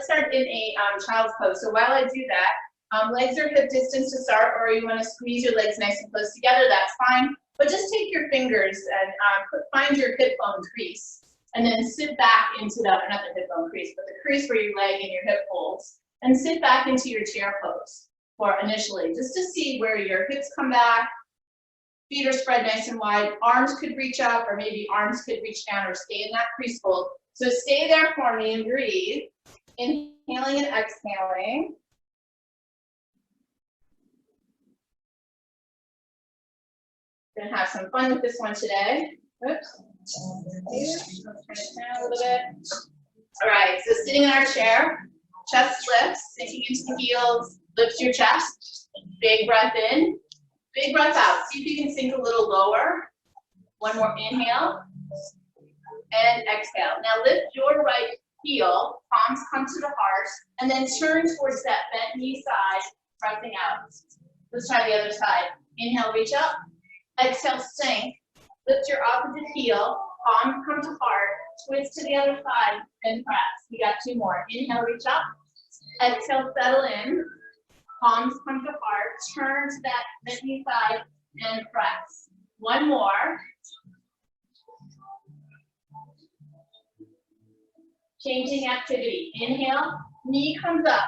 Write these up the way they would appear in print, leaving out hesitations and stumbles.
let's start in a child's pose. So while I do that, legs are hip distance to start, or you want to squeeze your legs nice and close together, that's fine. But just take your fingers and find your hip bone crease, and then sit back into not the hip bone crease, but the crease where your leg and your hip holds, and sit back into your chair pose for initially, just to see where your hips come back, feet are spread nice and wide, arms could reach up, or maybe arms could reach down or stay in that crease hold. So stay there for me and breathe, inhaling and exhaling. Gonna have some fun with this one today. Oops. Let's turn it down a little bit. All right, so sitting in our chair, chest lifts, sinking into the heels, lift your chest, big breath in, big breath out. See if you can sink a little lower. One more inhale and exhale. Now lift your right heel, palms come to the heart, and then turn towards that bent knee side, pressing out. Let's try the other side. Inhale, reach up. Exhale, sink. Lift your opposite heel, palms come to heart, twist to the other side, and press. We got two more. Inhale, reach up. Exhale, settle in. Palms come to heart, turn to that bent knee side, and press. One more. Changing activity. Inhale, knee comes up.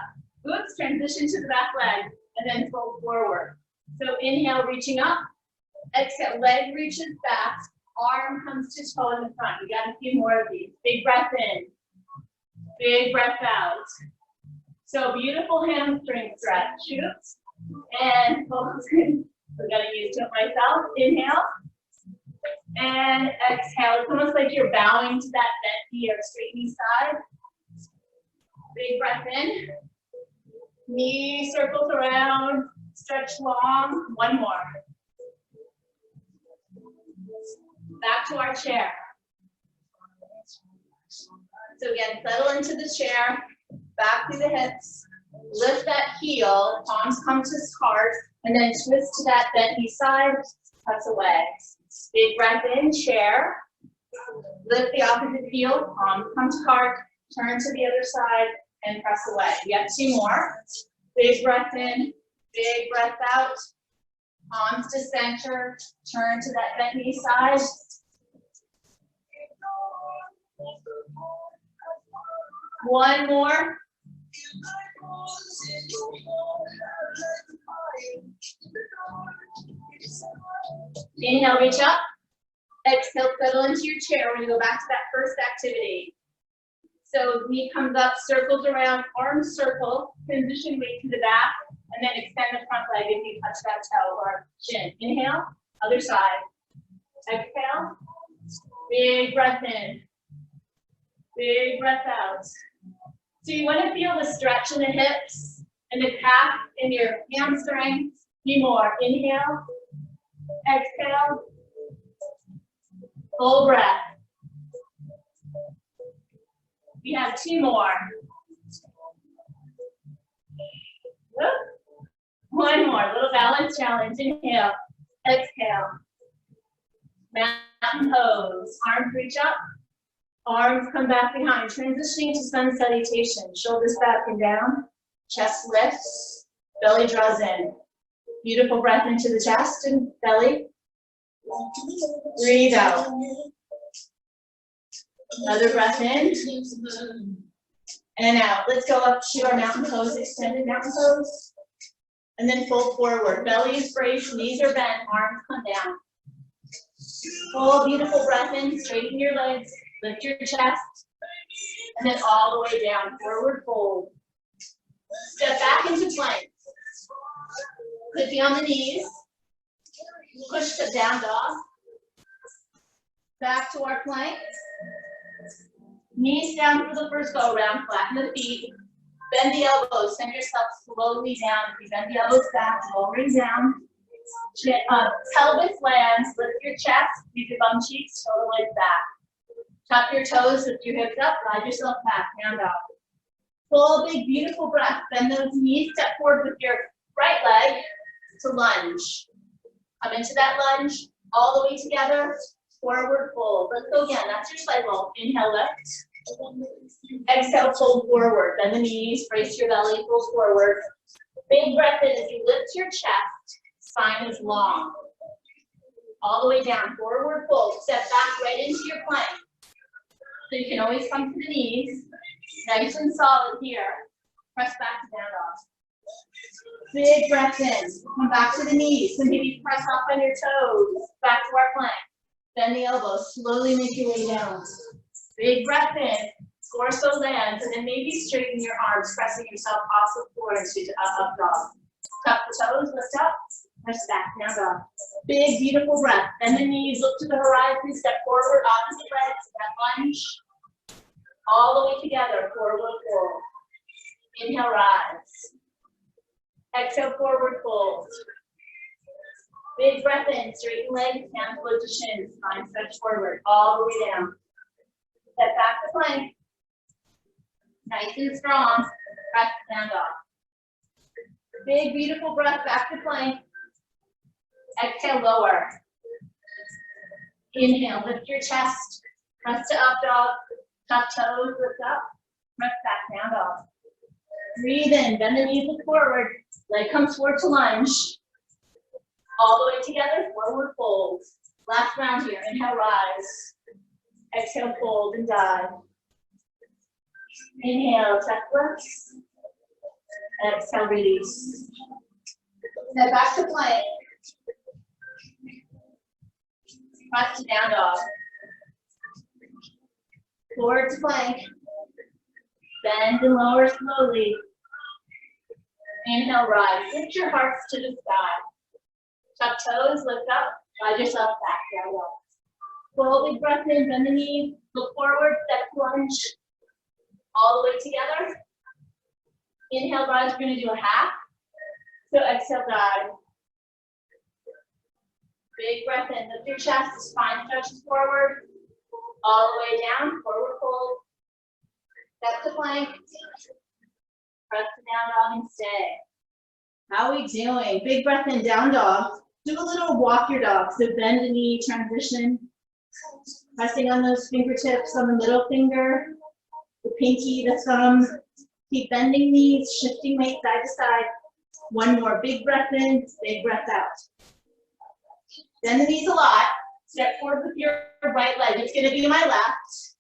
Oops, transition to the back leg, and then fold forward. So inhale, reaching up. Exhale, leg reaches back, arm comes to toe in the front. We got a few more of these. Big breath in, big breath out. So beautiful hamstring stretch. Shoots and focus. We're gonna use it myself. Inhale and exhale. It's almost like you're bowing to that bent knee or straight knee side. Big breath in. Knee circles around, stretch long. One more. Back to our chair. So again, settle into the chair, back through the hips, lift that heel, palms come to heart, and then twist to that bent knee side, press away. Big breath in, chair, lift the opposite heel, palms come to heart, turn to the other side, and press away. We got two more. Big breath in, big breath out, palms to center, turn to that bent knee side. One more. Inhale, reach up. Exhale, settle into your chair. We're going to go back to that first activity. So knee comes up, circles around, arms circle, transition weight to the back, and then extend the front leg if you touch that toe or shin. Inhale, other side. Exhale, big breath in, big breath out. So you want to feel the stretch in the hips and the calf in your hamstring. Few more. Inhale, exhale, full breath. We have two more. One more, little balance challenge. Inhale, exhale. Mountain pose. Arms reach up. Arms come back behind. Transitioning to sun salutation. Shoulders back and down. Chest lifts. Belly draws in. Beautiful breath into the chest and belly. Breathe out. Another breath in. And out. Let's go up to our mountain pose, extended mountain pose. And then fold forward. Belly is braced, knees are bent, arms come down. Full beautiful breath in, straighten your legs, lift your chest, and then all the way down, forward fold. Step back into plank. Clippy on the knees. Push to down dog. Back to our plank. Knees down for the first go around, flatten the feet. Bend the elbows, send yourself slowly down. If you bend the elbows back, lowering down. Pelvis lands, lift your chest, keep your bum cheeks, shoulder blades back. Tuck your toes, lift your hips up, glide yourself back, hand up. Full big beautiful breath, bend those knees, step forward with your right leg to lunge. Come into that lunge, all the way together, forward fold. Let's go again, that's your cycle. Inhale, lift. Exhale, fold forward. Bend the knees, brace your belly, fold forward. Big breath in as you lift your chest, spine is long. All the way down, forward fold. Step back right into your plank. So you can always come to the knees. Nice and solid here. Press back to down dog. Big breath in. Come back to the knees. So maybe press off on your toes. Back to our plank. Bend the elbows. Slowly make your way down. Big breath in. Torso lands, and then maybe straighten your arms, pressing yourself off the floor into up dog. Tuck the toes, lift up, press back, down dog. Big, beautiful breath. Bend the knees, look to the horizon, step forward, opposite legs, step lunge. All the way together, forward fold. Inhale, rise. Exhale, forward fold. Big breath in, straighten legs, hands float to shins, spine stretch forward, all the way down. Step back to plank. Nice and strong. Press down dog. Big, beautiful breath, back to plank. Exhale, lower. Inhale, lift your chest. Press to up dog. Tuck toes, lift up. Press back down dog. Breathe in, bend the knees, look forward. Leg comes forward to lunge. All the way together, forward fold. Last round here, inhale, rise. Exhale, fold and dive. Inhale, chest lifts. Exhale, release. Step back to plank. Press to down dog. Forward to plank. Bend and lower slowly. Inhale, rise. Lift your hearts to the sky. Tuck toes, lift up. Guide yourself back, down dog. Full big breath in, bend the knees. Look forward, step lunge. All the way together. Inhale, rise. We're going to do a half. So exhale, dive. Big breath in. Lift your chest. Spine stretches forward. All the way down. Forward fold. Step to plank. Press to down dog and stay. How are we doing? Big breath in, down dog. Do a little walk your dog. So bend the knee, transition. Pressing on those fingertips on the middle finger. The pinky, the thumb. Keep bending knees, shifting weight side to side. One more big breath in, big breath out. Bend the knees a lot. Step forward with your right leg. It's going to be my left.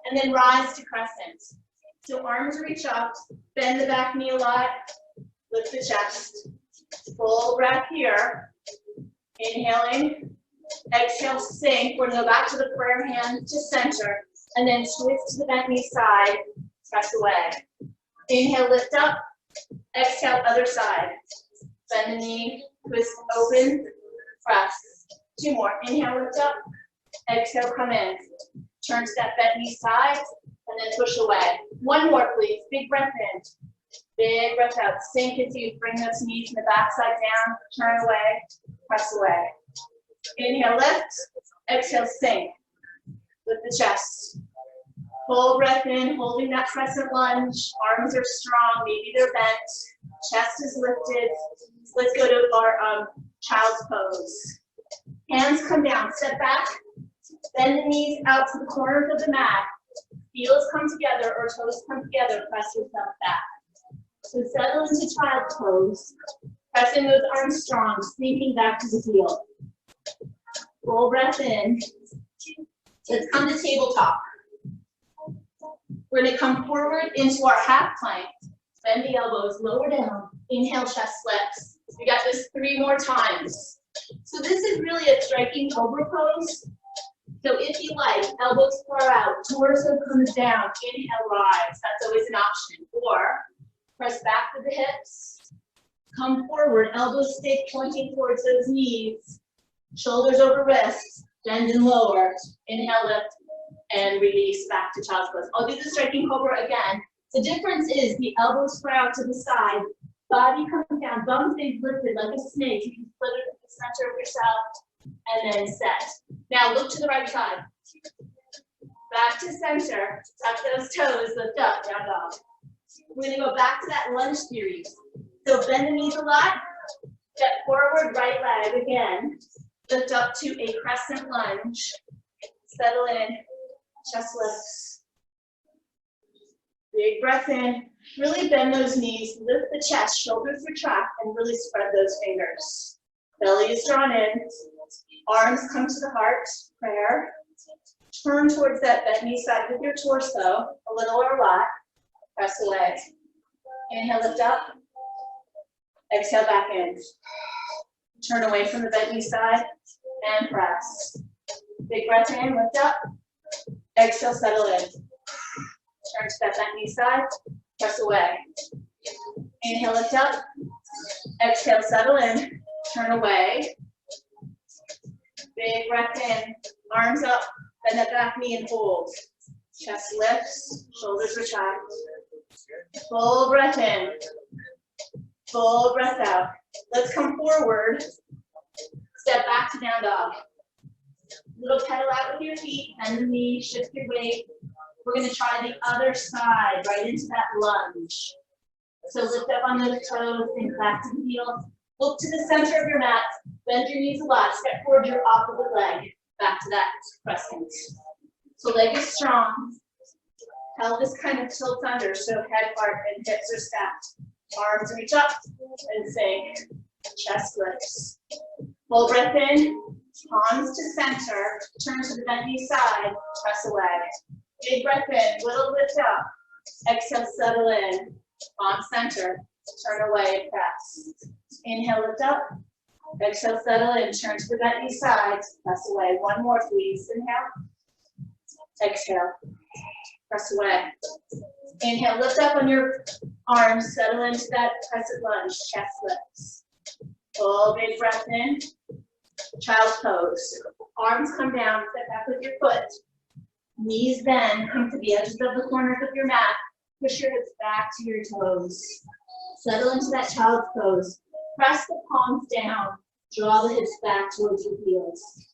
And then rise to crescent. So arms reach up. Bend the back knee a lot. Lift the chest. Full breath here. Inhaling. Exhale, sink. We're going to go back to the prayer hand to center. And then twist to the back knee side. Press away. Inhale, lift up. Exhale, other side. Bend the knee, twist open, press. Two more. Inhale, lift up. Exhale, come in. Turn, step, bend knee side, and then push away. One more, please. Big breath in. Big breath out. Sink as you bring those knees in the back side down. Turn away, press away. Inhale, lift. Exhale, sink. Lift the chest. Full breath in, holding that crescent lunge. Arms are strong, maybe they're bent. Chest is lifted. Let's go to our child's pose. Hands come down, step back. Bend the knees out to the corners of the mat. Heels come together or toes come together, press yourself back. So settle into child's pose. Pressing those arms strong, sinking back to the heel. Full breath in. Let's come to tabletop. We're going to come forward into our half plank. Bend the elbows, lower down. Inhale, chest flex. We got this 3 more times. So this is really a striking cobra pose. So if you like, elbows far out, torso comes down, inhale, rise. That's always an option. Or press back with the hips. Come forward, elbows stay pointing towards those knees. Shoulders over wrists, bend and lower. Inhale, lift. And release back to child's pose. I'll do the striking cobra again. The difference is the elbows spread out to the side, body comes down, bum stays lifted like a snake. You can split it to the center of yourself and then set. Now look to the right side. Back to center, tuck those toes, lift up, down dog. We're going to go back to that lunge series. So bend the knees a lot, step forward, right leg again, lift up to a crescent lunge, settle in. Chest lifts. Big breath in. Really bend those knees, lift the chest, shoulders retract, and really spread those fingers. Belly is drawn in. Arms come to the heart, prayer. Turn towards that bent knee side with your torso, a little or a lot. Press away. Inhale, lift up. Exhale, back in. Turn away from the bent knee side and press. Big breath in, lift up. Exhale, settle in. Turn to that bent knee side, press away. Inhale, lift up. Exhale, settle in. Turn away. Big breath in. Arms up. Bend that back knee and hold. Chest lifts. Shoulders retract. Full breath in. Full breath out. Let's come forward. Step back to down dog. Little pedal out with your feet. Bend the knee. Shift your weight. We're going to try the other side, right into that lunge. So lift up on those toes, think back to the heels. Look to the center of your mat. Bend your knees a lot. Step forward your opposite leg. Back to that crescent. So leg is strong. Pelvis kind of tilts under, so head, heart, and hips are stacked. Arms reach up and sink. Chest lifts. Full breath in. Palms to center. Turn to the bent knee side. Press away. Big breath in, little lift up. Exhale, settle in. Palm center. Turn away and press. Inhale, lift up. Exhale, settle in. Turn to the bent knee side. Press away. One more, please. Inhale. Exhale. Press away. Inhale, lift up on your arms. Settle into that crescent lunge. Chest lifts. Full big breath in. Child's pose. Arms come down. Step back with your foot. Knees bend, come to the edges of the corners of your mat. Push your hips back to your toes. Settle into that child's pose. Press the palms down. Draw the hips back towards your heels.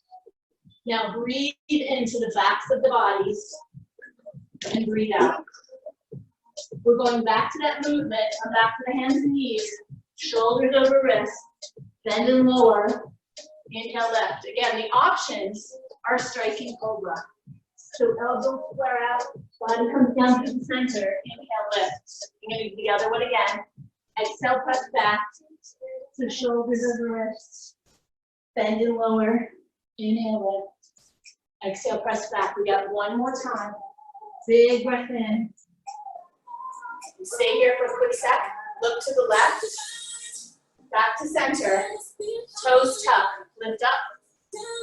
Now breathe into the backs of the bodies and breathe out. We're going back to that movement. Come back to the hands and knees. Shoulders over wrists. Bend and lower. Inhale, lift. Again, the options are striking cobra. So elbows flare out, body comes down to the center. Inhale, lift. You're going to do the other one again. Exhale, press back. So shoulders over wrists. Bend and lower. Inhale, lift. Exhale, press back. We got one more time. Big breath in. Stay here for a quick sec. Look to the left. Back to center. Toes tuck. Lift up.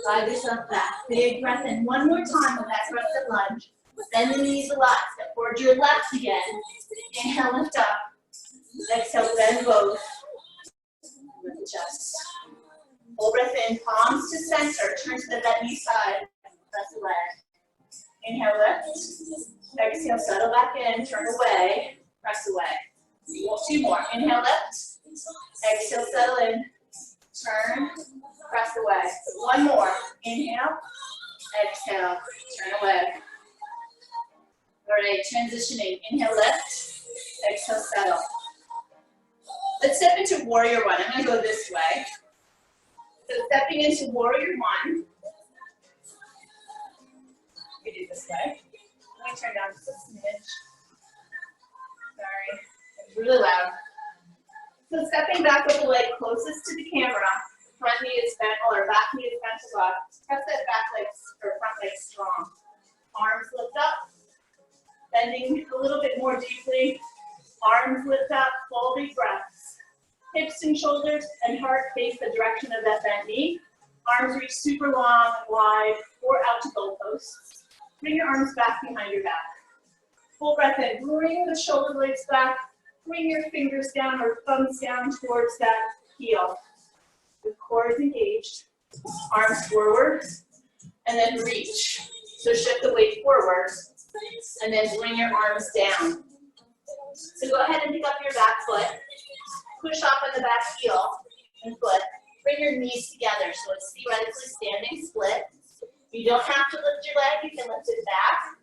Slide yourself back. Big breath in. One more time with that crescent lunge. Bend the knees a lot. Step forward your left again. Inhale, lift up. Exhale, bend both. Lift the chest. Full breath in. Palms to center. Turn to the bent knee side. Press away. Inhale, lift. Exhale, settle back in. Turn away. Press away. Two more. Inhale, lift. Exhale, settle in. Turn. Press away. One more. Inhale. Exhale. Turn away. All right, transitioning. Inhale, lift. Exhale, settle. Let's step into warrior one. I'm going to go this way. So stepping into warrior one. We do this way. Let me turn down just a smidge. Sorry, it's really loud. So stepping back with the leg closest to the camera. Front knee is bent, or back knee is bent to left. Press that back leg or front leg strong. Arms lift up. Bending a little bit more deeply. Arms lift up, full deep breaths. Hips and shoulders and heart face the direction of that bent knee. Arms reach super long and wide or out to goalposts. Bring your arms back behind your back. Full breath in. Bring the shoulder blades back. Bring your fingers down or thumbs down towards that heel. The core is engaged. Arms forward and then reach. So shift the weight forward and then bring your arms down. So go ahead and pick up your back foot. Push off on the back heel and foot. Bring your knees together so it's theoretically standing split. You don't have to lift your leg, you can lift it back.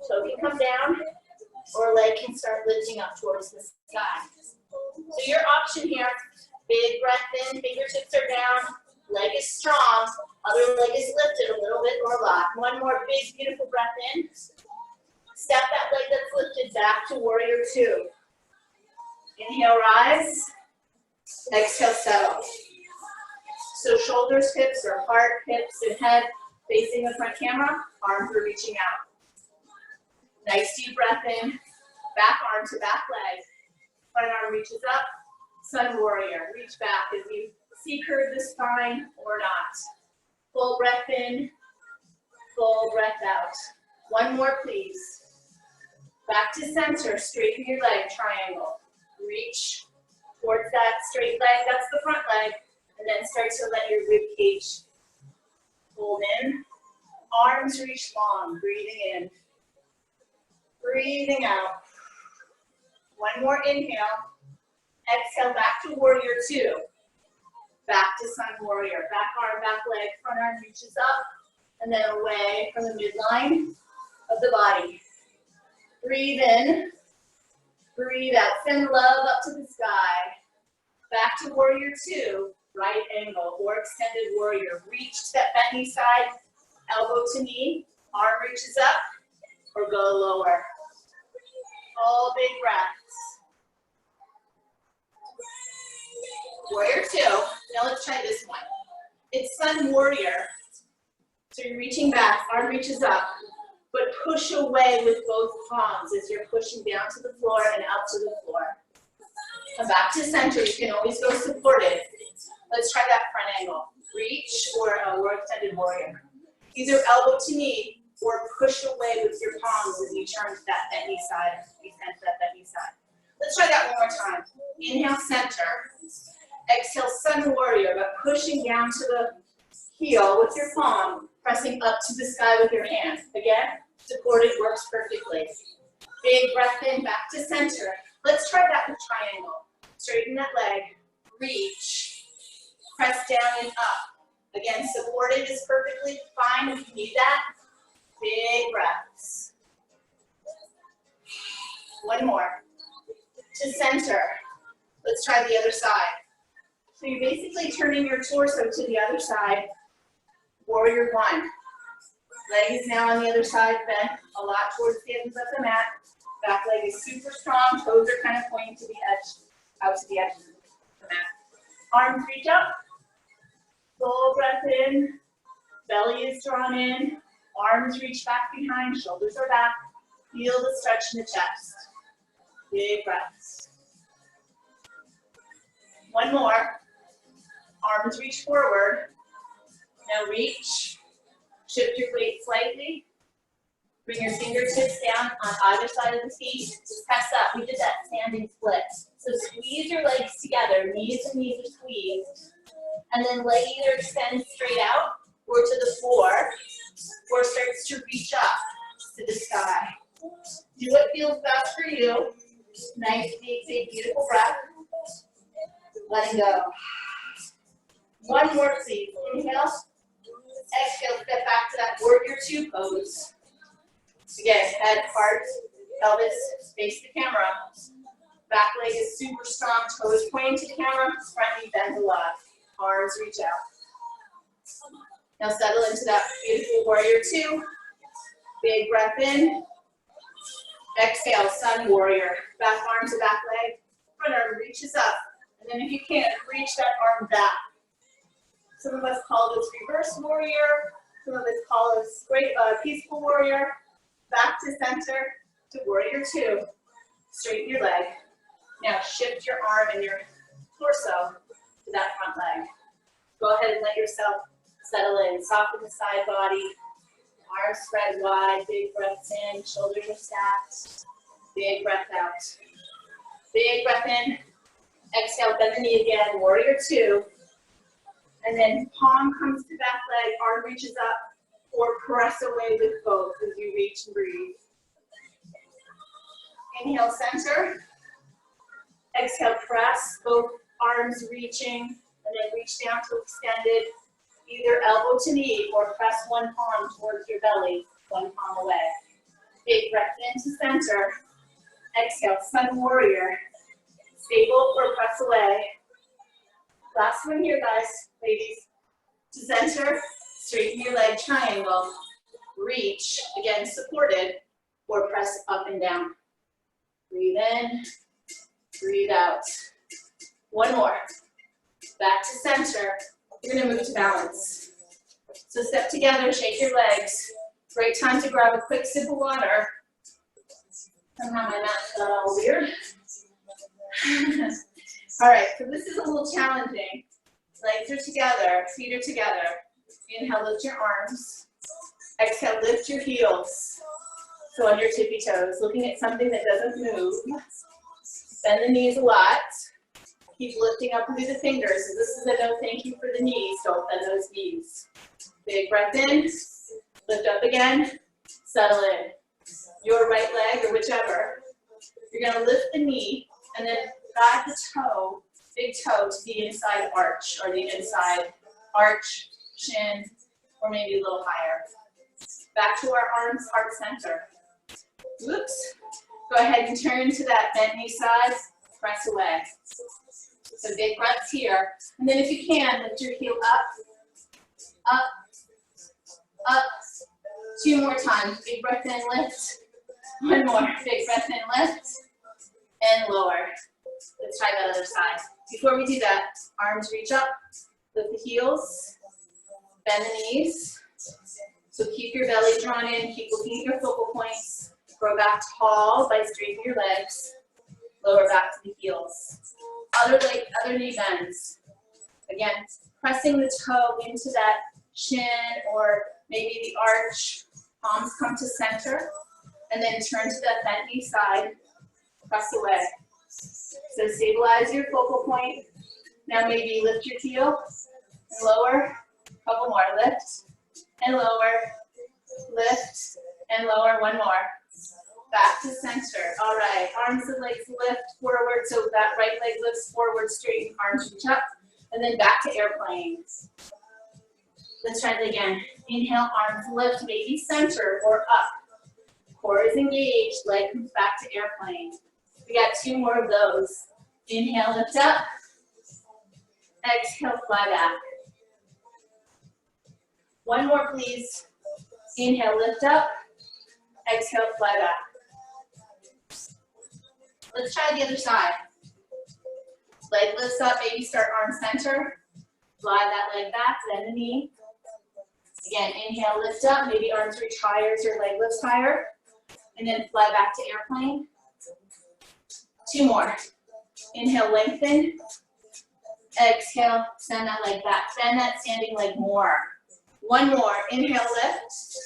Toe can come down or leg can start lifting up towards the sky. So your option here, big breath in, fingertips are down, leg is strong, other leg is lifted a little bit or a lot. One more big beautiful breath in. Step that leg that's lifted back to warrior two. Inhale, rise. Exhale, settle. So shoulders, hips, or heart, hips, and head facing the front camera. Arms are reaching out. Nice deep breath in. Back arm to back leg. Front arm reaches up. Sun warrior. Reach back as you C-curve the spine or not. Full breath in. Full breath out. One more, please. Back to center. Straighten your leg. Triangle. Reach towards that straight leg. That's the front leg. And then start to let your rib cage fold in. Arms reach long. Breathing in. Breathing out. One more inhale. Exhale back to warrior two. Back to sun warrior. Back arm, back leg. Front arm reaches up. And then away from the midline of the body. Breathe in. Breathe out. Send love up to the sky. Back to warrior two. Right angle or extended warrior. Reach to that bent knee side. Elbow to knee. Arm reaches up or go lower. All big breaths. Warrior two. Now let's try this one. It's sun warrior. So you're reaching back, arm reaches up, but push away with both palms as you're pushing down to the floor and up to the floor. Come back to center. You can always go supported. Let's try that front angle. Reach or extended warrior. Either elbow to knee or push away with your palms as you turn to that bent knee side. Let's try that one more time. Inhale, center. Exhale, sun warrior, but pushing down to the heel with your palm, pressing up to the sky with your hand. Again, supported works perfectly. Big breath in, back to center. Let's try that with triangle. Straighten that leg, reach, press down and up. Again, supported is perfectly fine if you need that. Big breaths. One more. To center. Let's try the other side. So you're basically turning your torso to the other side. Warrior one. Leg is now on the other side, bent a lot towards the ends of the mat. Back leg is super strong. Toes are kind of pointing to the edge, out to the edge of the mat. Arms reach up. Full breath in. Belly is drawn in. Arms reach back behind. Shoulders are back. Feel the stretch in the chest. Big breaths. One more. Arms reach forward. Now reach. Shift your weight slightly. Bring your fingertips down on either side of the feet. Press up. We did that standing split. So squeeze your legs together. Knees and knees are squeezed. And then leg either extends straight out or to the floor or starts to reach up to the sky. Do what feels best for you. Nice, big, beautiful breath. Letting go. One more, please. Inhale. Exhale, step back to that warrior two pose. Again, head, heart, pelvis, face the camera. Back leg is super strong, toes pointing to the camera, front knee bends a lot. Arms reach out. Now settle into that beautiful warrior two. Big breath in. Exhale, sun warrior. Back arm to back leg. Front arm reaches up. And then if you can, reach that arm back. Some of us call this reverse warrior. Some of us call this peaceful warrior. Back to center to warrior two. Straighten your leg. Now shift your arm and your torso to that front leg. Go ahead and let yourself settle in. Soften the side body. Arms spread wide. Big breaths in. Shoulders are stacked. Big breath out. Big breath in. Exhale, bend the knee again. Warrior two. And then palm comes to back leg, arm reaches up, or press away with both as you reach and breathe. Inhale, center. Exhale, press, both arms reaching, and then reach down to extended, either elbow to knee, or press one palm towards your belly, one palm away. Big breath into center. Exhale, sun warrior. Stable or press away. Last one here, guys, ladies. To center, straighten your leg, triangle. Reach, again, supported. or press up and down. Breathe in, breathe out. One more. Back to center. You're gonna move to balance. So step together, shake your legs. Great time to grab a quick sip of water. Somehow my mouth got all weird. All right, so this is a little challenging. Legs are together, feet are together. Inhale, lift your arms. Exhale, lift your heels. So on your tippy toes, looking at something that doesn't move. Bend the knees a lot. Keep lifting up through the fingers. So this is a no thank you for the knees. Don't bend those knees. Big breath in. Lift up again. Settle in. Your right leg or whichever. You're going to lift the knee and then guide the toe, big toe, to the inside arch or the inside arch, shin, or maybe a little higher. Back to our arms, heart center. Whoops. Go ahead and turn to that bent knee side. Press away. So big breaths here. And then if you can, lift your heel up, up, up. 2 more times. Big breath in, lift. 1 more. Big breath in, lift. And lower. Let's try that other side. Before we do that, arms reach up, lift the heels, bend the knees. So keep your belly drawn in, keep looking at your focal points. Grow back tall by straightening your legs. Lower back to the heels. Other knee bends. Again, pressing the toe into that shin or maybe the arch. Palms come to center. And then turn to that bent knee side. Press away. So stabilize your focal point. Now maybe lift your heel and lower. Couple more. Lift and lower. Lift and lower. 1 more. Back to center. All right. Arms and legs lift forward. So that right leg lifts forward, straighten, arms reach up. And then back to airplane. Let's try it again. Inhale, arms lift, maybe center or up. Core is engaged, leg comes back to airplane. We got 2 more of those. Inhale, lift up. Exhale, fly back. 1 more, please. Inhale, lift up. Exhale, fly back. Let's try the other side. Leg lifts up, maybe start arm center. Fly that leg back, bend the knee. Again, inhale, lift up, maybe arms reach higher as your leg lifts higher. And then fly back to airplane. 2 more. Inhale, lengthen. Exhale, send that leg back. Bend that standing leg more. 1 more. Inhale, lift.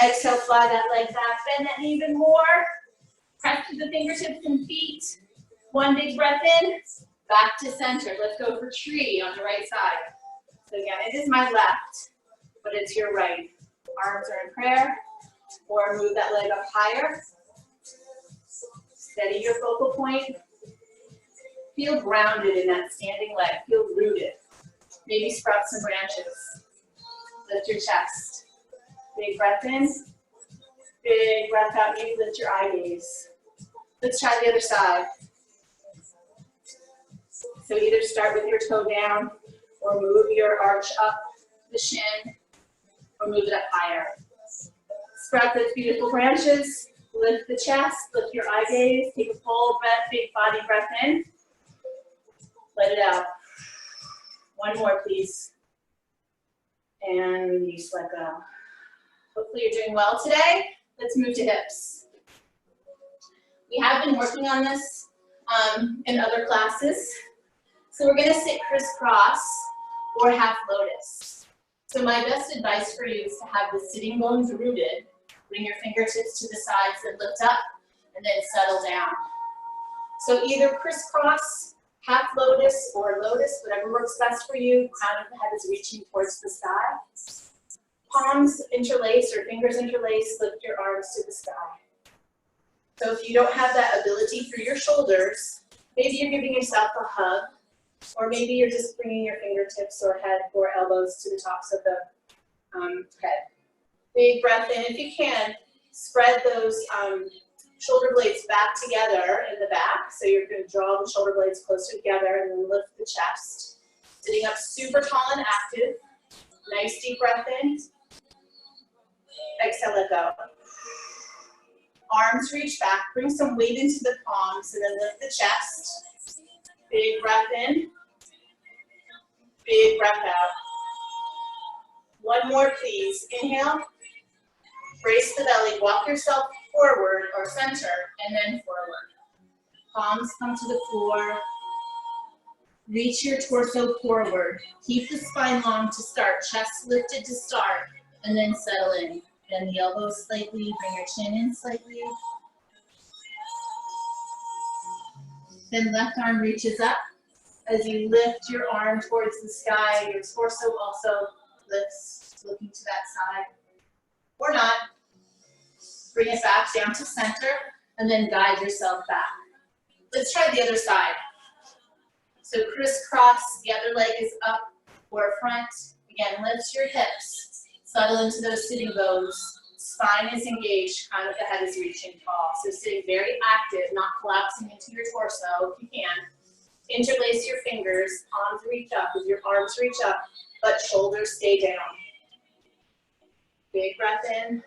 Exhale, fly that leg back. Bend that knee even more. Press to the fingertips and feet. 1 big breath in. Back to center. Let's go for tree on the right side. So again, it is my left, but it's your right. Arms are in prayer. Or move that leg up higher. Steady your focal point. Feel grounded in that standing leg. Feel rooted. Maybe sprout some branches. Lift your chest. Big breath in. Big breath out. Maybe lift your eye gaze. Let's try the other side. So either start with your toe down or move your arch up the shin or move it up higher. Sprout those beautiful branches. Lift the chest, lift your eye gaze, take a full breath, big body breath in. Let it out. 1 more, please. And release, let go. Hopefully you're doing well today. Let's move to hips. We have been working on this in other classes. So we're gonna sit crisscross or half lotus. So my best advice for you is to have the sitting bones rooted. Bring your fingertips to the sides and lift up, and then settle down. So either crisscross, half lotus, or lotus, whatever works best for you. Crown of the head is reaching towards the sky. Palms interlace or fingers interlace, lift your arms to the sky. So if you don't have that ability through your shoulders, maybe you're giving yourself a hug, or maybe you're just bringing your fingertips or head or elbows to the tops of the head. Big breath in. If you can, spread those shoulder blades back together in the back. So you're going to draw the shoulder blades closer together and then lift the chest. Sitting up super tall and active. Nice deep breath in. Exhale, let go. Arms reach back, bring some weight into the palms, and then lift the chest. Big breath in, big breath out. One more, please. Inhale, brace the belly, walk yourself forward or center, and then forward. Palms come to the floor. Reach your torso forward. Keep the spine long to start, chest lifted to start, and then settle in. Bend the elbows slightly, bring your chin in slightly. Then left arm reaches up. As you lift your arm towards the sky, your torso also lifts, looking to that side. Or not. Bring it back down to center, and then guide yourself back. Let's try the other side. So crisscross, the other leg is up or front. Again, lift your hips, settle into those sitting bones. Spine is engaged, crown of the head is reaching tall. So sitting very active, not collapsing into your torso if you can. Interlace your fingers, palms reach up as your arms reach up, but shoulders stay down. Big breath in.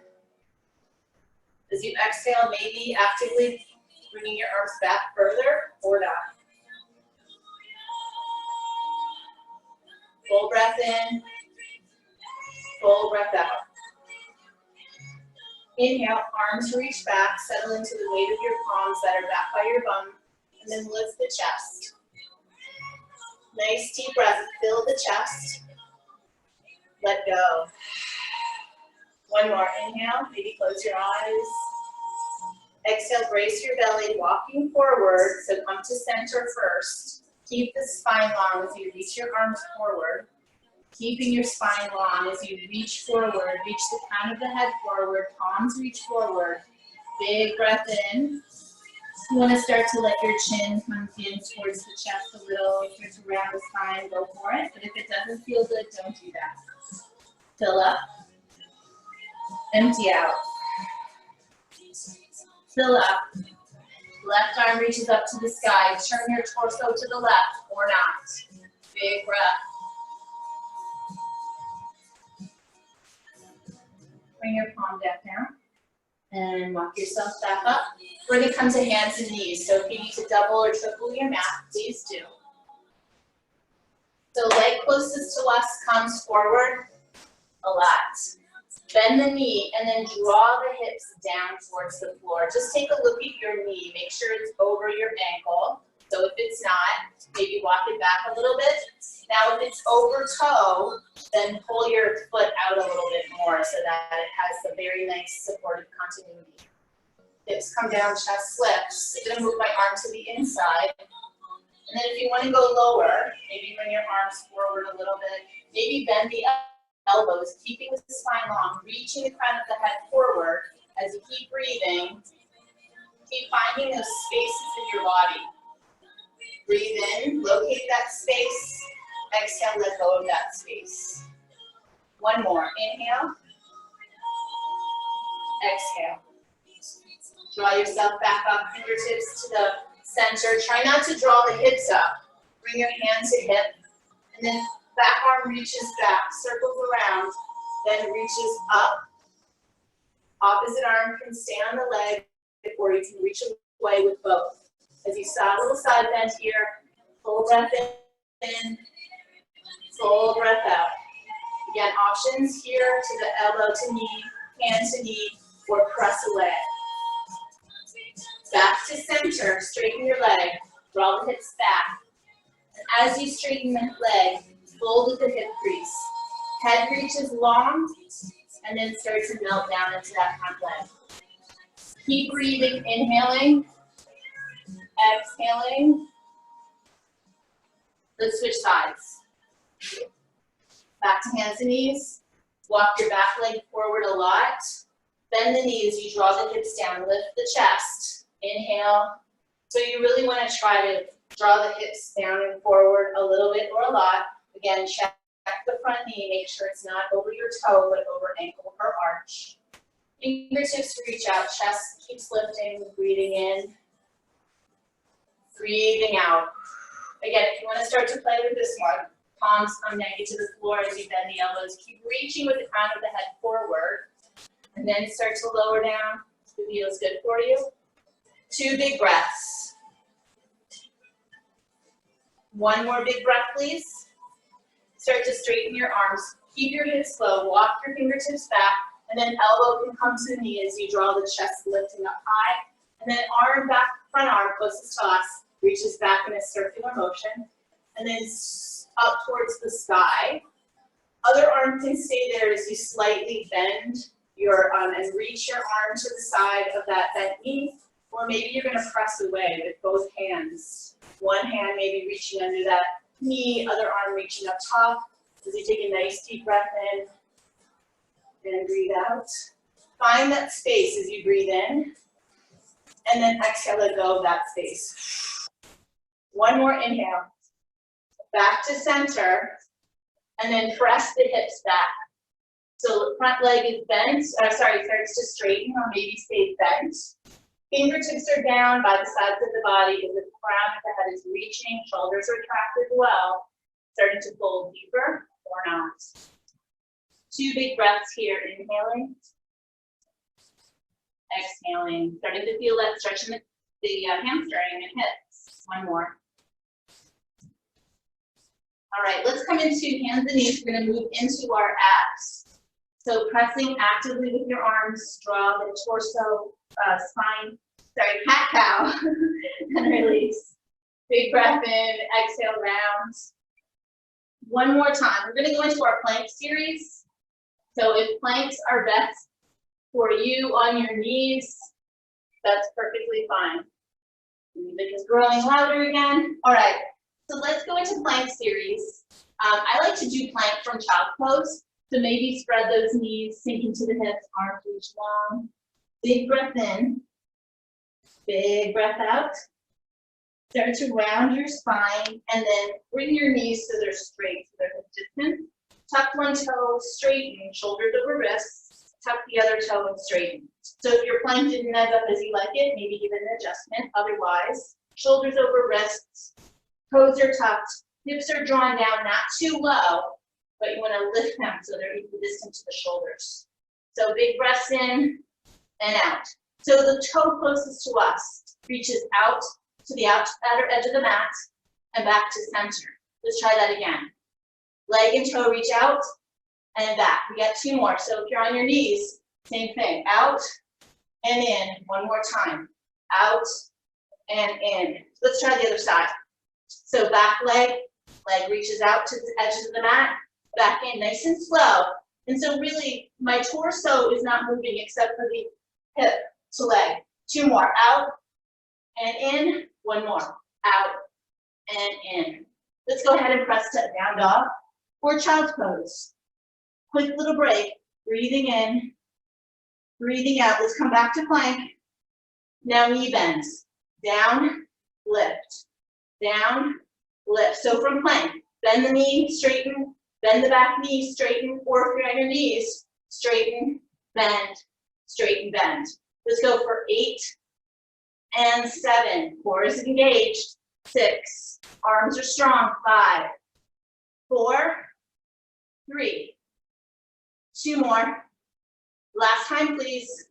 As you exhale, maybe actively bringing your arms back further or not. Full breath in, full breath out. Inhale, arms reach back, settle into the weight of your palms that are back by your bum, and then lift the chest. Nice deep breath, fill the chest. Let go. One more, inhale, maybe close your eyes. Exhale, brace your belly, walking forward, so come to center first. Keep the spine long as you reach your arms forward. Keeping your spine long as you reach forward, reach the crown of the head forward, palms reach forward. Big breath in. You want to start to let your chin come in towards the chest a little. If it's around the spine, go for it. But if it doesn't feel good, don't do that. Fill up. Empty out. Fill up. Left arm reaches up to the sky. Turn your torso to the left or not. Big breath. Bring your palm back down. And walk yourself back up. We're going to come to hands and knees. So if you need to double or triple your mat, please do. So leg closest to us comes forward a lot. Bend the knee and then draw the hips down towards the floor. Just take a look at your knee. Make sure it's over your ankle. So if it's not, maybe walk it back a little bit. Now if it's over toe, then pull your foot out a little bit more so that it has a very nice supportive continuity. Hips come down, chest slips. I'm going to move my arm to the inside. And then if you want to go lower, maybe bring your arms forward a little bit. Maybe bend the elbows, keeping the spine long, reaching the crown of the head forward. As you keep breathing, keep finding those spaces in your body. Breathe in, locate that space. Exhale, let go of that space. One more, inhale. Exhale. Draw yourself back up, fingertips to the center. Try not to draw the hips up. Bring your hand to hip. And then back arm reaches back, circles around, then reaches up. Opposite arm can stay on the leg, or you can reach away with both. As you saw a little side bend here, full breath in, full breath out. Again, options here to the elbow to knee, hand to knee, or press away. Back to center, straighten your leg, draw the hips back. And as you straighten the leg, fold with the hip crease. Head reaches long, and then start to melt down into that front leg. Keep breathing, inhaling, exhaling. Let's switch sides. Back to hands and knees. Walk your back leg forward a lot. Bend the knees, you draw the hips down, lift the chest. Inhale. So you really want to try to draw the hips down and forward a little bit or a lot. Again, check the front knee, make sure it's not over your toe, but over ankle or arch. Fingertips reach out, chest keeps lifting, breathing in, breathing out. Again, if you want to start to play with this one, palms come naked to the floor as you bend the elbows. Keep reaching with the crown of the head forward, and then start to lower down. Who feels good for you? 2 big breaths. 1 more big breath, please. Start to straighten your arms. Keep your hips low. Walk your fingertips back, and then elbow can come to the knee as you draw the chest lifting up high. And then arm back, front arm closest to us, reaches back in a circular motion, and then up towards the sky. Other arm can stay there as you slightly bend your and reach your arm to the side of that bent knee, or maybe you're going to press away with both hands. One hand maybe reaching under that knee, other arm reaching up top. As you take a nice deep breath in and breathe out. Find that space as you breathe in, and then exhale, let go of that space. 1 more inhale. Back to center, and then press the hips back. So the front leg is bent, starts to straighten or maybe stays bent. Fingertips are down by the sides of the body as the crown of the head is reaching, shoulders are retracted well, starting to fold deeper or not. 2 big breaths here, inhaling, exhaling, starting to feel that stretch in the hamstring and hips. 1 more. All right, let's come into hands and knees. We're going to move into our abs. So pressing actively with your arms, draw the torso, spine, cat-cow, and release. Big breath in, exhale, round. 1 more time. We're going to go into our plank series. So if planks are best for you on your knees, that's perfectly fine. Music is growing louder again. All right, so let's go into plank series. I like to do plank from child's pose. So maybe spread those knees, sink into the hips, arms reach long. Big breath in. Big breath out. Start to round your spine and then bring your knees so they're straight, so they're distance. Tuck 1 toe, straighten, shoulders over wrists. Tuck the other toe and straighten. So if your plank didn't end up as you like it, maybe give it an adjustment. Otherwise, shoulders over wrists, toes are tucked, hips are drawn down, not too low, but you want to lift them so they're equidistant to the shoulders. So big breaths in and out. So the toe closest to us reaches out to the outer edge of the mat and back to center. Let's try that again. Leg and toe reach out and back. We got 2 more. So if you're on your knees, same thing. Out and in. 1 more time. Out and in. Let's try the other side. So back leg reaches out to the edges of the mat, back in, nice and slow. And so really, my torso is not moving except for the hip to leg. 2 more. Out and in. 1 more. Out and in. Let's go ahead and press to down dog or child's pose. Quick little break. Breathing in, breathing out. Let's come back to plank. Now knee bends. Down, lift. Down, lift. So from plank, bend the knee, straighten, bend the back knee, straighten, or if you're on your knees, straighten, bend, straighten, bend. Let's go for 8 and 7. Core is engaged. 6. Arms are strong. 5, 4, 3. 2 more. Last time, please.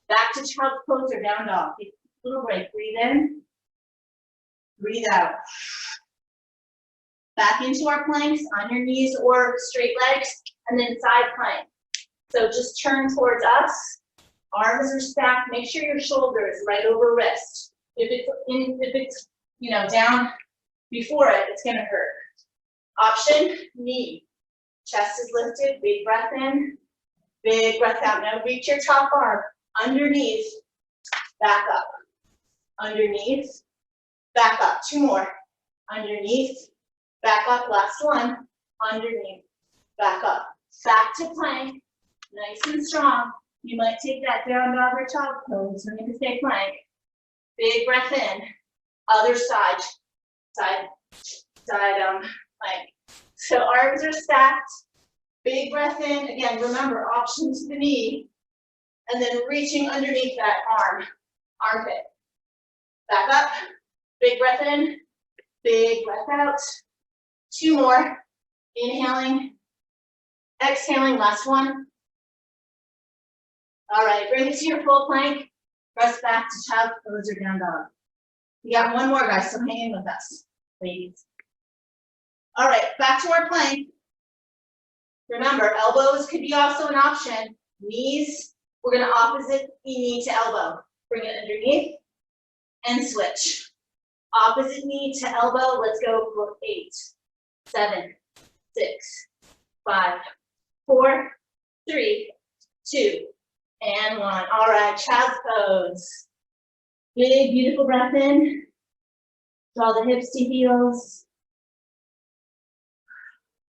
Back to child's pose or down dog. Take a little break. Breathe in. Breathe out. Back into our planks on your knees or straight legs, and then side plank. So just turn towards us. Arms are stacked. Make sure your shoulder is right over wrist. If it's down before it, it's gonna hurt. Option, knee. Chest is lifted. Big breath in. Big breath out. Now reach your top arm underneath. Back up. Underneath. Back up. 2 more. Underneath. Back up. Last one. Underneath. Back up. Back to plank. Nice and strong. You might take that down dog or child pose. We're going to stay plank. Big breath in. Other side. Plank. So arms are stacked. Big breath in. Again, remember, option to the knee. And then reaching underneath that arm. Armpit. Back up. Big breath in. Big breath out. 2 more. Inhaling. Exhaling. Last one. All right, bring it to your full plank. Press back to child's pose or down dog. We got one more, guys, so hang in with us, ladies. All right, back to our plank. Remember, elbows could be also an option. Knees, we're gonna opposite knee to elbow. Bring it underneath and switch. Opposite knee to elbow, let's go for 8, 7, 6, 5, 4, 3, 2, and 1. All right, child's pose. Big, beautiful breath in. Draw the hips to heels.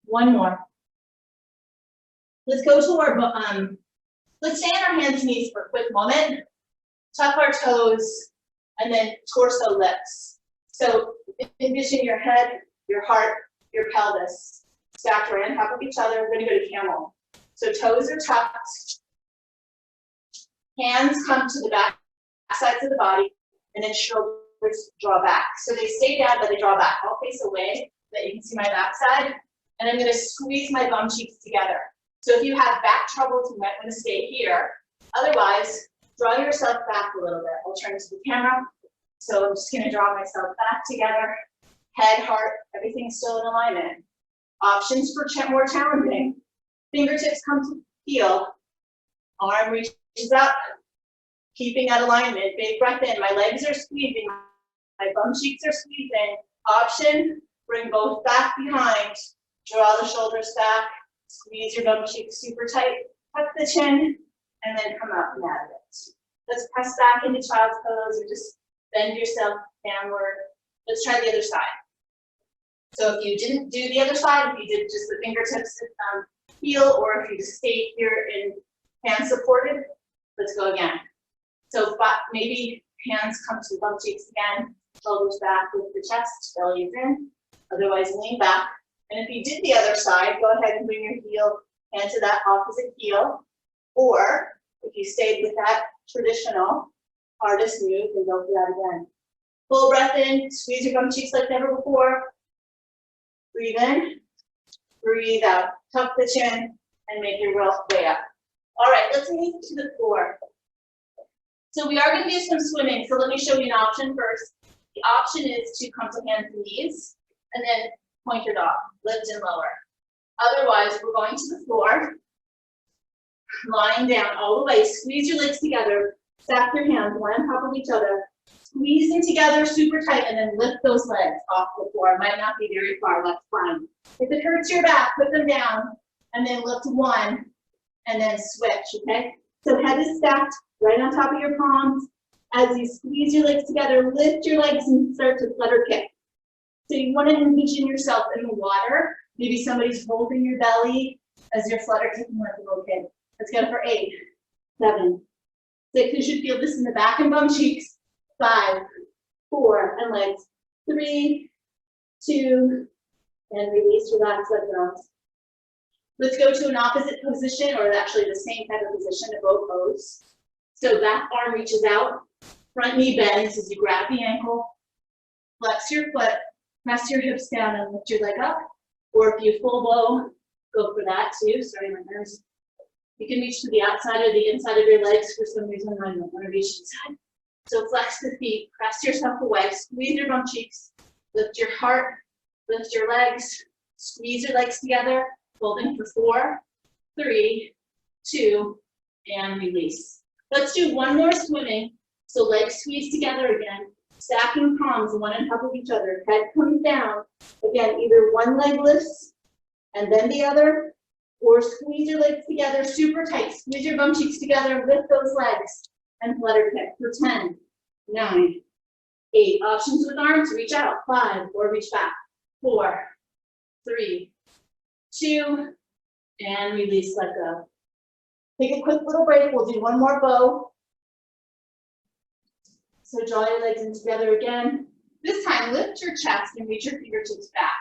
One more. Let's go to our, let's stay on our hands and knees for a quick moment. Tuck our toes, and then torso lifts. So envision your head, your heart, your pelvis stacked right on top of each other. We're gonna go to camel. So toes are tucked. Hands come to the back sides of the body, and then shoulders draw back. So they stay down, but they draw back. I'll face away so that you can see my backside. And I'm gonna squeeze my bum cheeks together. So if you have back troubles, you might wanna stay here. Otherwise, draw yourself back a little bit. I'll turn to the camera. So I'm just gonna draw myself back together. Head, heart, everything's still in alignment. Options for more challenging. Fingertips come to heel. Arm reaches up. Keeping that alignment. Big breath in. My legs are squeezing. My bum cheeks are squeezing. Option, bring both back behind. Draw the shoulders back. Squeeze your bum cheeks super tight. Tuck the chin, and then come up and out of it. Let's press back into child's pose, or just bend yourself downward. Let's try the other side. So if you didn't do the other side, if you did just the fingertips heel, or if you stayed here in hands supported, let's go again. So maybe hands come to the bum cheeks again, shoulders back with the chest, belly is in. Otherwise, lean back. And if you did the other side, go ahead and bring your heel hand to that opposite heel. Or if you stayed with that traditional hardest move, then go for that again. Full breath in, squeeze your bum cheeks like never before. Breathe in, breathe out. Tuck the chin and make your way up. All right, let's move to the floor. So we are going to do some swimming, so let me show you an option first. The option is to come to hands and knees, and then point your dog, lift and lower. Otherwise, we're going to the floor, lying down all the way. Squeeze your legs together, stack your hands one on top of each other, squeeze them together super tight, and then lift those legs off the floor. It might not be very far, that's fine. If it hurts your back, put them down, and then lift one, and then switch, okay? So head is stacked right on top of your palms. As you squeeze your legs together, lift your legs and start to flutter kick. So you want to envision yourself in the water. Maybe somebody's holding your belly as you're flutter kicking like a little kid. Let's go for 8, 7, 6. You should feel this in the back and bum cheeks. 5, 4, and legs. 3, 2, and release, relax, let go. Let's go to an opposite position, or actually the same type of position to both pose. So back arm reaches out, front knee bends as you grab the ankle, flex your foot, press your hips down and lift your leg up. Or if you full bow, go for that too. Sorry, my nerves. You can reach to the outside or the inside of your legs. For some reason, I don't want to reach inside. So flex the feet, press yourself away, squeeze your bum cheeks, lift your heart, lift your legs, squeeze your legs together, holding for 4, 3, 2, and release. Let's do one more swimming. So legs squeeze together again, stacking palms one on top of each other. Head comes down. Again, either one leg lifts and then the other, or squeeze your legs together super tight. Squeeze your bum cheeks together, lift those legs, and flutter kick for 10, 9, 8. Options with arms, reach out, 5, or reach back, 4, 3, 2, and release, let go. Take a quick little break. We'll do one more bow. So draw your legs in together again. This time, lift your chest and reach your fingertips back.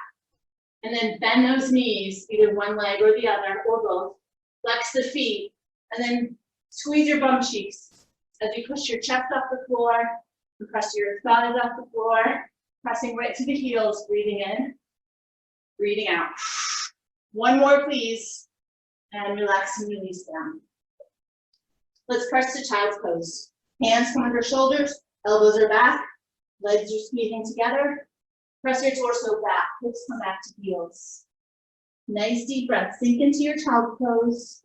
And then bend those knees, either one leg or the other, or both. Flex the feet, and then squeeze your bum cheeks as you push your chest off the floor, and press your thighs off the floor, pressing right to the heels, breathing in, breathing out. One more, please, and relax and release down. Let's press to child's pose. Hands come under shoulders, elbows are back, legs are squeezing together. Press your torso back, hips come back to heels. Nice deep breath, sink into your child pose.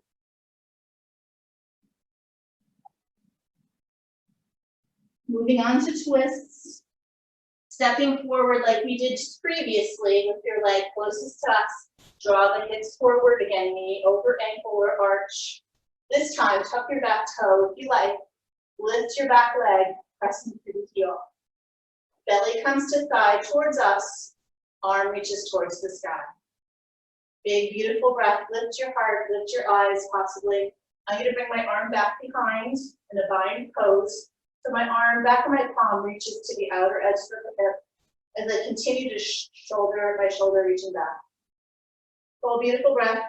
Moving on to twists. Stepping forward like we did previously with your leg closest to us. Draw the hips forward again, knee over ankle or arch. This time, tuck your back toe if you like. Lift your back leg, pressing through the heel. Belly comes to thigh towards us. Arm reaches towards the sky. Big, beautiful breath. Lift your heart, lift your eyes possibly. I'm going to bring my arm back behind in a bind pose. So my arm, back of my palm reaches to the outer edge of the hip as I continue to shoulder by shoulder reaching back. Full beautiful breath.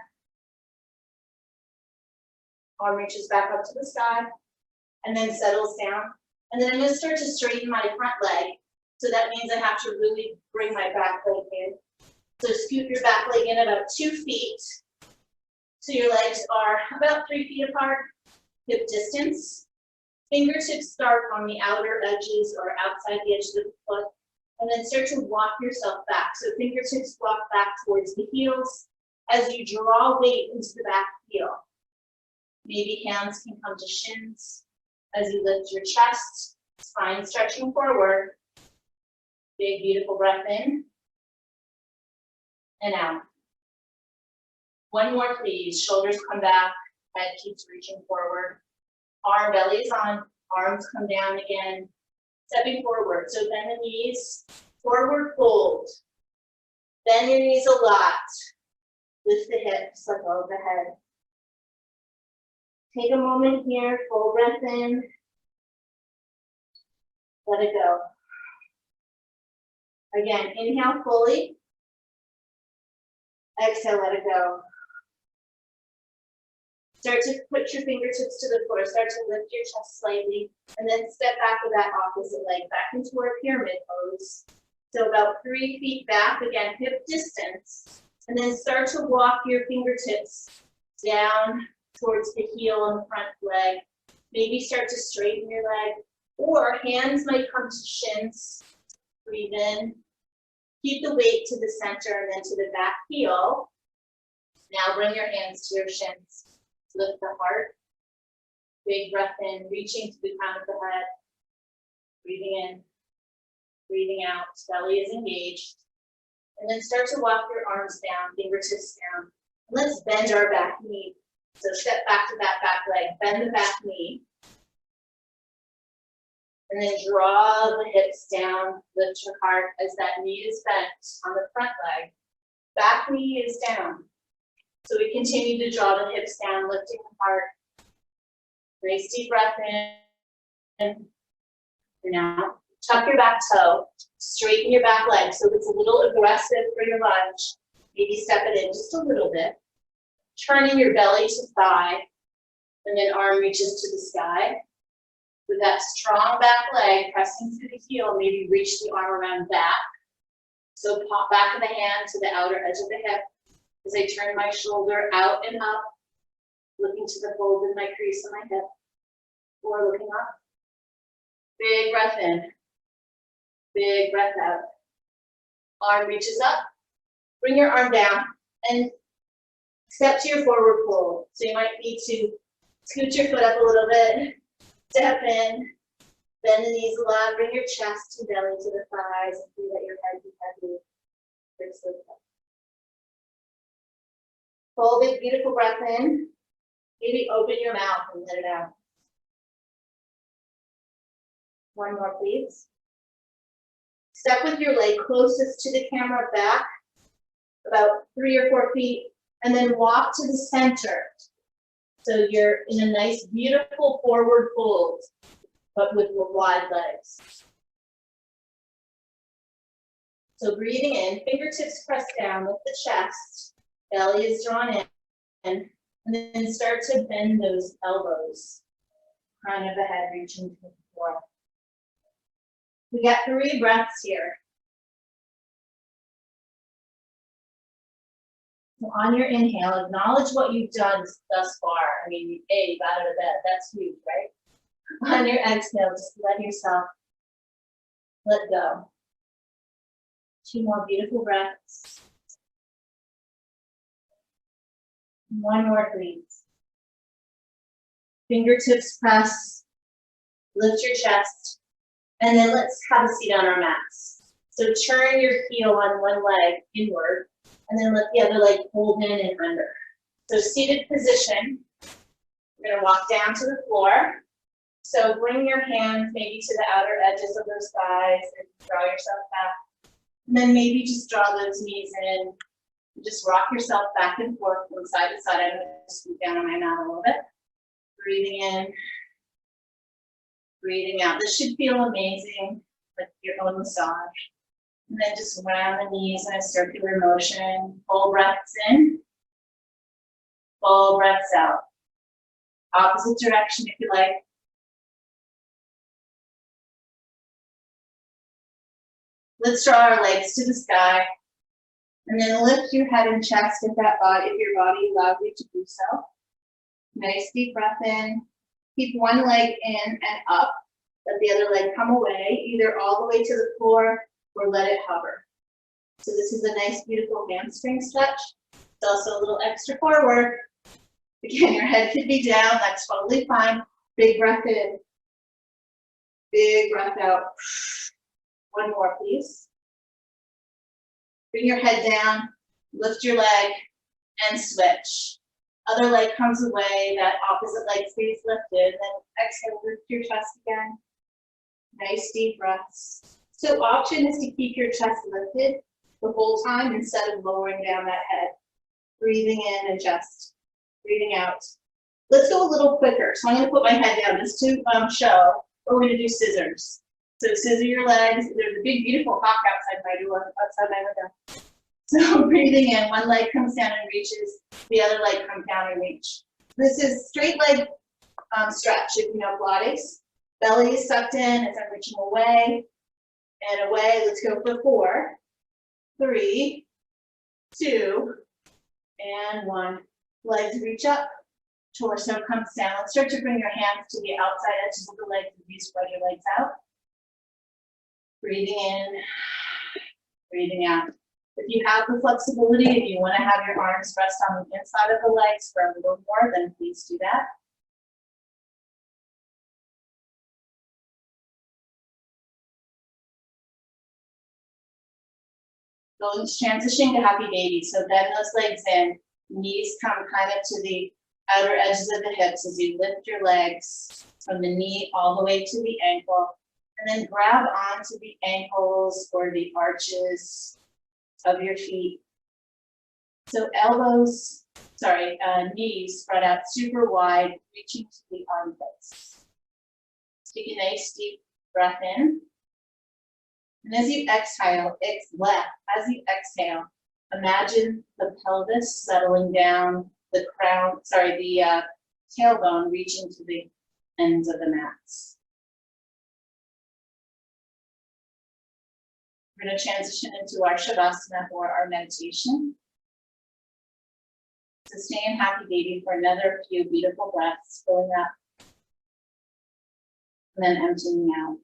Arm reaches back up to the sky and then settles down. And then I'm going to start to straighten my front leg. So that means I have to really bring my back leg in. So scoot your back leg in about 2 feet. So your legs are about 3 feet apart, hip distance. Fingertips start on the outer edges or outside the edge of the foot, and then start to walk yourself back. So fingertips walk back towards the heels as you draw weight into the back heel. Maybe hands can come to shins as you lift your chest, spine stretching forward. Big, beautiful breath in and out. One more, please. Shoulders come back, head keeps reaching forward. Arm belly is on, arms come down again, stepping forward. So bend the knees, forward fold. Bend your knees a lot. Lift the hips, let go of the head. Take a moment here, full breath in. Let it go. Again, inhale fully. Exhale, let it go. Start to put your fingertips to the floor. Start to lift your chest slightly, and then step back with that opposite leg back into our pyramid pose. So about 3 feet back, again, hip distance, and then start to walk your fingertips down towards the heel and front leg. Maybe start to straighten your leg, or hands might come to shins. Breathe in. Keep the weight to the center and then to the back heel. Now bring your hands to your shins. Lift the heart. Big breath in, reaching to the crown of the head. Breathing in, breathing out. Belly is engaged. And then start to walk your arms down, fingertips down. And let's bend our back knee. So step back to that back leg. Bend the back knee. And then draw the hips down, lift your heart as that knee is bent on the front leg. Back knee is down. So we continue to draw the hips down, lifting the heart. Nice deep breath in. And now, tuck your back toe, straighten your back leg. So it's a little aggressive for your lunge. Maybe step it in just a little bit. Turning your belly to thigh, and then arm reaches to the sky. With that strong back leg pressing through the heel, maybe reach the arm around back. So pop back of the hand to the outer edge of the hip. As I turn my shoulder out and up, looking to the fold in my crease of my hip, or looking up. Big breath in, big breath out. Arm reaches up, bring your arm down, and step to your forward fold. So you might need to scoot your foot up a little bit, step in, bend the knees a lot, bring your chest and belly to the thighs, and feel that your head be heavy. Full big beautiful breath in. Maybe open your mouth and let it out. One more, please. Step with your leg closest to the camera back, about 3 or 4 feet, and then walk to the center. So you're in a nice, beautiful forward fold, but with wide legs. So breathing in, fingertips press down with the chest. Belly is drawn in, and then start to bend those elbows. Crown of the head reaching to the floor. We got 3 breaths here. So on your inhale, acknowledge what you've done thus far. I mean, A, you got out of bed. That's huge, right? On your exhale, just let yourself let go. 2 more beautiful breaths. One more, please. Fingertips press, lift your chest, and then let's have a seat on our mats. So turn your heel on one leg inward, and then let the other leg hold in and under. So seated position, we're gonna walk down to the floor. So bring your hands maybe to the outer edges of those thighs and draw yourself back. And then maybe just draw those knees in. Just rock yourself back and forth from side to side. I'm gonna scoot down on my mat a little bit. Breathing in, breathing out. This should feel amazing, like your own massage. And then just round the knees in a circular motion. Full breaths in, full breaths out. Opposite direction if you like. Let's draw our legs to the sky. And then lift your head and chest if your body allows you to do so. Nice deep breath in. Keep one leg in and up. Let the other leg come away, either all the way to the floor or let it hover. So this is a nice, beautiful hamstring stretch. It's also a little extra core work. Again, your head could be down. That's totally fine. Big breath in. Big breath out. One more, please. Bring your head down, lift your leg, and switch. Other leg comes away, that opposite leg stays lifted, then exhale, lift your chest again. Nice deep breaths. So option is to keep your chest lifted the whole time instead of lowering down that head. Breathing in and just breathing out. Let's go a little quicker. So I'm going to put my head down just to show. We're going to do scissors. So scissor your legs. There's a big, beautiful hawk outside my door, outside my window. So breathing in, one leg comes down and reaches, the other leg comes down and reach. This is straight leg stretch, if you know Pilates. Belly is sucked in as I'm reaching away and away. Let's go for 4, 3, 2, and 1. Legs reach up, torso comes down. Let's start to bring your hands to the outside edges of the legs as you spread your legs out. Breathing in, breathing out. If you have the flexibility, if you want to have your arms rest on the inside of the legs for a little more, then please do that. Going to transition to happy baby. So bend those legs in, knees come kind of to the outer edges of the hips as you lift your legs from the knee all the way to the ankle. And then grab onto the ankles or the arches of your feet. So knees spread out super wide, reaching to the armpits. Take a nice deep breath in. And as you exhale, imagine the pelvis settling down, the tailbone reaching to the ends of the mats. We're going to transition into our Shavasana or our meditation. So stay in happy baby for another few beautiful breaths, filling up and then emptying out.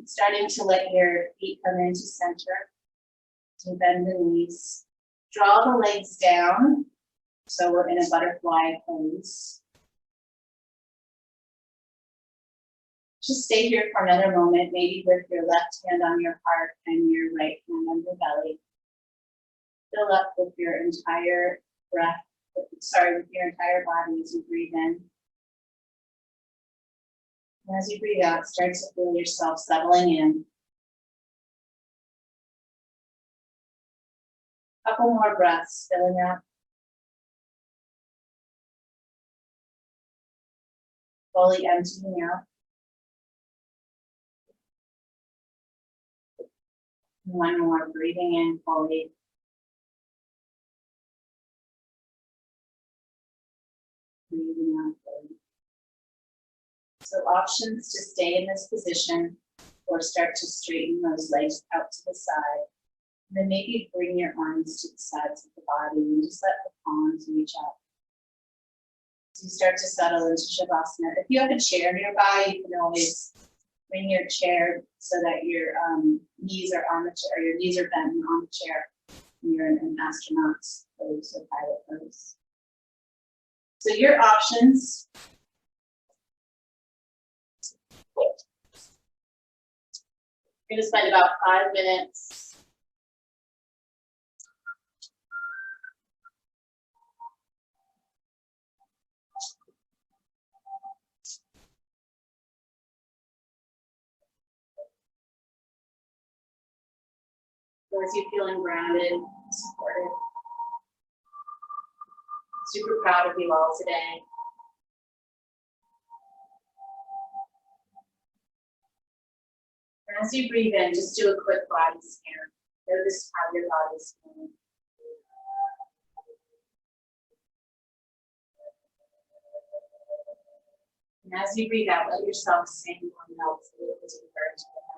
Starting to let your feet come into center. So bend the knees. Draw the legs down. So we're in a butterfly pose. Just stay here for another moment, maybe with your left hand on your heart and your right hand on your belly. Fill up with your entire breath, with your entire body as you breathe in. And as you breathe out, start to feel yourself settling in. Couple more breaths, filling up. Fully emptying out. One more, breathing in fully. Breathing out fully. So options to stay in this position or start to straighten those legs out to the side. And then maybe bring your arms to the sides of the body and just let the palms reach up. As you start to settle into Shavasana. If you have a chair nearby, you can always bring your chair so that your knees are on the chair, or your knees are bent on the chair. And you're in an astronaut's pose or pilot pose. So your options. You're going to spend about 5 minutes as you feeling grounded, supported. Super proud of you all today. And as you breathe in, just do a quick body scan. Notice how your body's feeling. And as you breathe out, let yourself sink or melt a little bit deeper into the mouth.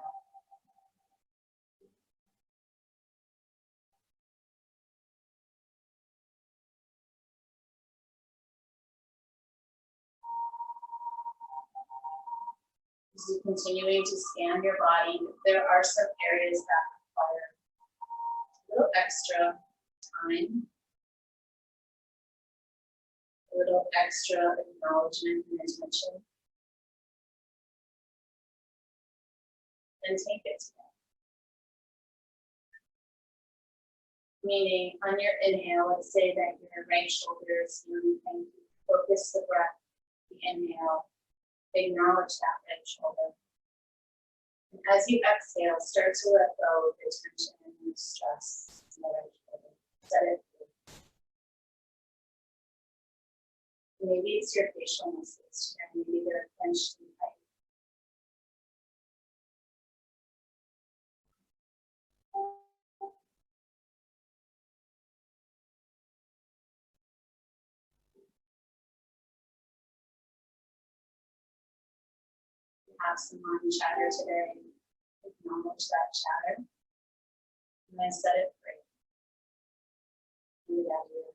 As you're continuing to scan your body, there are some areas that require a little extra time, a little extra acknowledgement and attention. And take it to them. Meaning, on your inhale, let's say that your right shoulder is feeling pain. Focus the breath, the inhale, acknowledge that right shoulder. And as you exhale, start to let go of the tension and the stress in the right shoulder. Set it free. Maybe it's your facial muscles, and maybe they're clenched and tight. Have some mind chatter today, acknowledge that chatter, and then set it free. Breathe out of your head.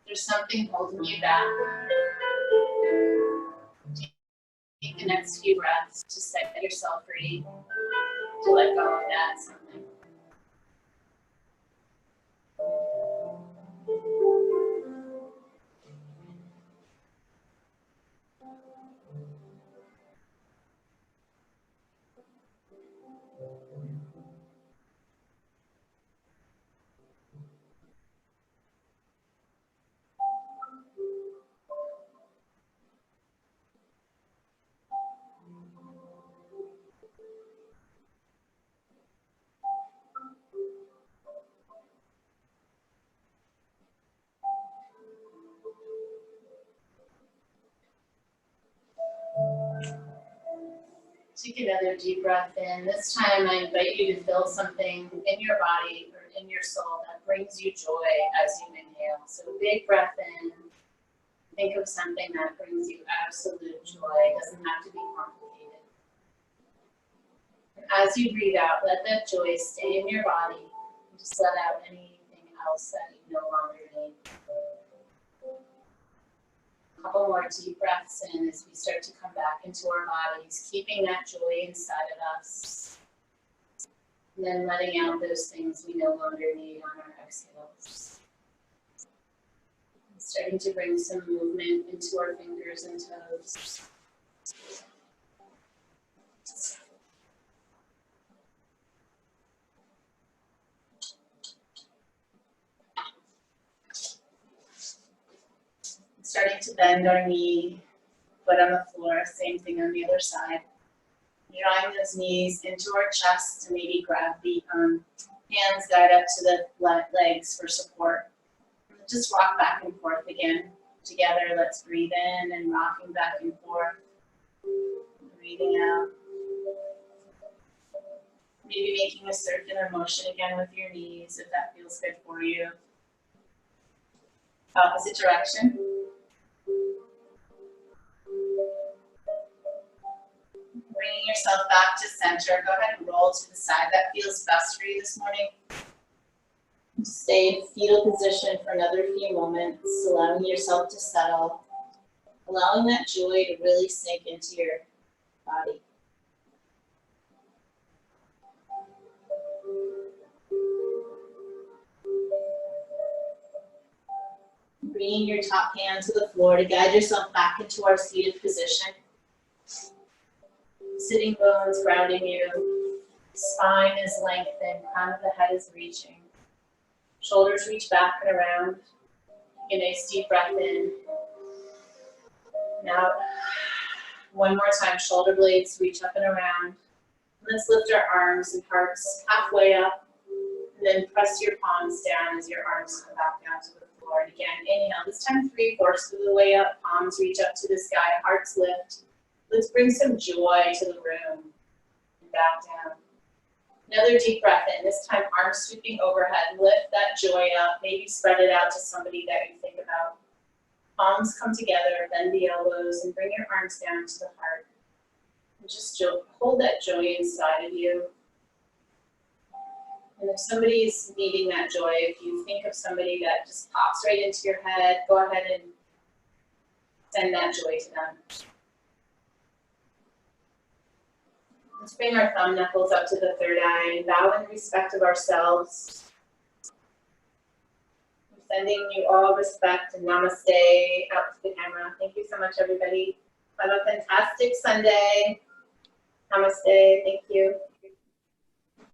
There's something holding you back. Take the next few breaths to set yourself free, to let go of that something. Take another deep breath in. This time I invite you to feel something in your body or in your soul that brings you joy as you inhale. So big breath in. Think of something that brings you absolute joy. It doesn't have to be complicated. And as you breathe out, let that joy stay in your body. And just let out anything else that you no longer need. A couple more deep breaths in as we start to come back into our bodies, keeping that joy inside of us. And then letting out those things we no longer need on our exhales. Starting to bring some movement into our fingers and toes. Starting to bend our knee, foot on the floor, same thing on the other side. Drawing those knees into our chest to maybe grab the hands guide up to the legs for support. Just rock back and forth again. Together, let's breathe in and rocking back and forth. Breathing out. Maybe making a circular motion again with your knees if that feels good for you. Opposite direction. Bringing yourself back to center. Go ahead and roll to the side. That feels best for you this morning. Stay in fetal position for another few moments, allowing yourself to settle, allowing that joy to really sink into your body. Bringing your top hand to the floor to guide yourself back into our seated position. Sitting bones grounding you. Spine is lengthened, crown of the head is reaching. Shoulders reach back and around. Take a nice deep breath in. Now, one more time, shoulder blades reach up and around. Let's lift our arms and hearts halfway up. And then press your palms down as your arms come back down to the floor. And again, inhale. This time 3/4 of the way up. Palms reach up to the sky. Hearts lift. Let's bring some joy to the room. And back down. Another deep breath in. This time arms sweeping overhead. Lift that joy up. Maybe spread it out to somebody that you think about. Palms come together. Bend the elbows and bring your arms down to the heart. And just hold that joy inside of you. And if somebody's needing that joy, if you think of somebody that just pops right into your head, go ahead and send that joy to them. Let's bring our thumb knuckles up to the third eye and bow in respect of ourselves. I'm sending you all respect and namaste out to the camera. Thank you so much, everybody. Have a fantastic Sunday. Namaste. Thank you.